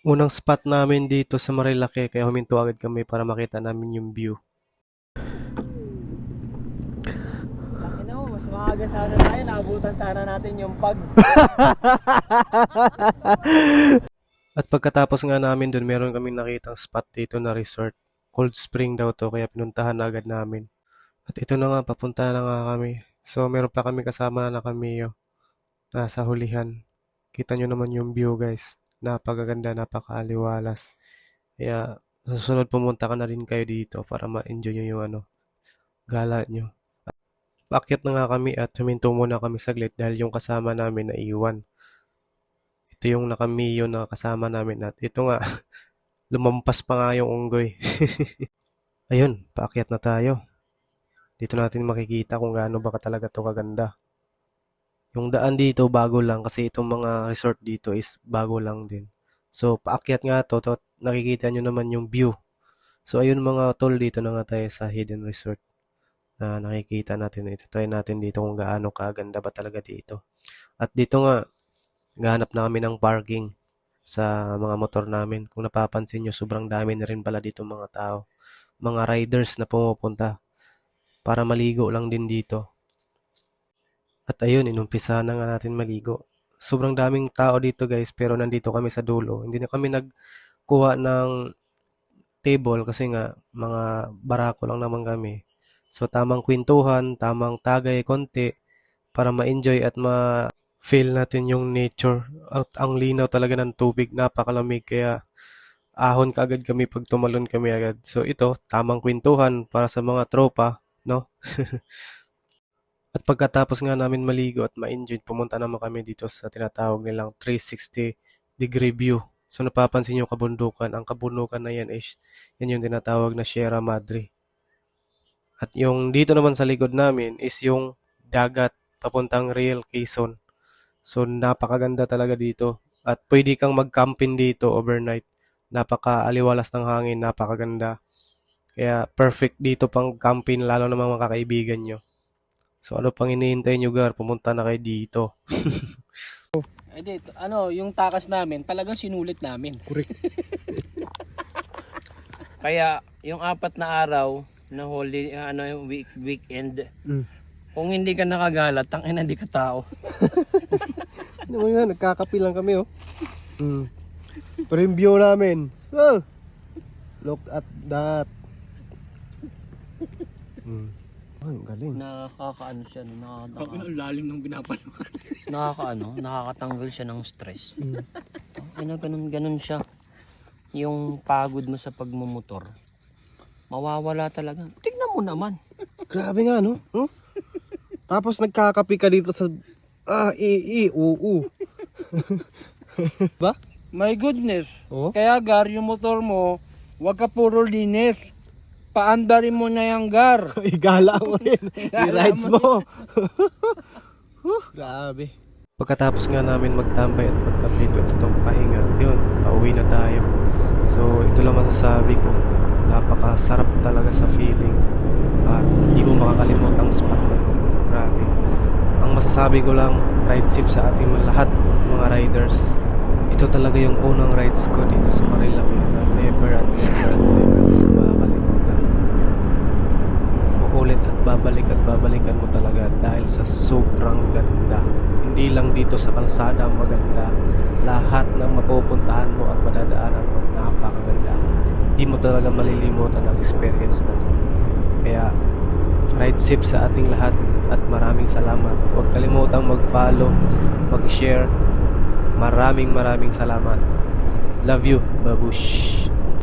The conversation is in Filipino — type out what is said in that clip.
Unang spot namin dito sa Marilake kaya huminto agad kami para makita namin yung view. Ina mo, mas maaga sana tayo, naabutan sana natin yung pag. At pagkatapos nga namin dun, meron kaming nakitang spot dito na resort. Cold Spring daw to, kaya pinuntahan na agad namin. At ito na nga, papunta na nga kami. So, meron pa kami kasama na Cameo. Nasa hulihan. Kita nyo naman yung view, guys. Napakaganda, napakaaliwalas. Kaya, sa susunod pumunta ka na rin kayo dito para ma-enjoy nyo yung gala nyo. Paakyat na nga kami at huminto muna kami saglit dahil yung kasama namin na iwan. Ito yung nakamiyo na kasama namin at ito nga, lumampas pa nga yung unggoy. Ayun, paakyat na tayo. Dito natin makikita kung gaano ba talaga to kaganda. Yung daan dito bago lang kasi itong mga resort dito is bago lang din. So, paakyat nga to nakikita nyo naman yung view. So, ayun mga tol, dito na nga tayo sa Hidden Resort na nakikita natin. Ito, try natin dito kung gaano kaganda ba talaga dito. At dito nga, gahanap na kami ng parking sa mga motor namin. Kung napapansin nyo, sobrang dami na rin pala dito mga tao. Mga riders na pumupunta para maligo lang din dito. At ayun, inumpisa na nga natin maligo. Sobrang daming tao dito guys, pero nandito kami sa dulo. Hindi na kami nagkuha ng table kasi nga mga barako lang naman kami. So tamang kwentuhan, tamang tagay konti para ma-enjoy at ma-feel natin yung nature. At ang linaw talaga ng tubig, napakalamig kaya ahon kaagad kami pag tumalon kami agad. So ito, tamang kwentuhan para sa mga tropa, no? At pagkatapos nga namin maligo at ma-enjoy, pumunta naman kami dito sa tinatawag nilang 360-degree view. So napapansin nyo kabundukan, ang kabundukan na yan is yan yung tinatawag na Sierra Madre. At yung dito naman sa likod namin is yung dagat papuntang Real Quezon. So napakaganda talaga dito. At pwede kang mag-camping dito overnight. Napakaaliwalas ng hangin, napakaganda. Kaya perfect dito pang camping lalo na mga kaibigan nyo. So ano pang hinihintay nyo gar? Pumunta na kayo dito. Eh dito, yung takas namin, talagang sinulit namin. Correct. Kaya, yung 4 na araw na holy, yung weekend, kung hindi ka nakagalat, tangina hindi ka tao. Ano nga, nagkakapi lang kami oh. Pero yung view namin. So, look at that. Ay, ang galing. Nakakaano siya, Ang lalim ng binapalo. nakakatanggal siya ng stress. Ganun siya. Yung pagod mo sa pagmumotor, mawawala talaga. Tignan mo naman. Grabe nga no? Huh? Tapos nagkakapi ka dito sa oo. Ba? My goodness. Oh? Kaya gar, yung motor mo, wag ka puro linis. Paandarin mo na yung gar. Igala mo rin. Igala I-rides mo. Grabe. Pagkatapos nga namin magtambay at magkape at itong pahinga, yun, pauwi na tayo. So, ito lang masasabi ko. Napakasarap talaga sa feeling. At hindi mo makakalimutang spot na to. Grabe. Ang masasabi ko lang, ride safe sa ating lahat, mga riders. Ito talaga yung unang rides ko dito sa Marilake na never at never at never ko makakalimutan. Uulit at babalikan mo talaga dahil sa sobrang ganda. Hindi lang dito sa kalsada maganda, lahat ng mapupuntahan mo at madadaanan mo napakaganda. Hindi mo talaga malilimutan ang experience na to. Kaya ride safe sa ating lahat at maraming salamat. Huwag kalimutang mag-follow, mag-share. Maraming salamat. Love you, babush.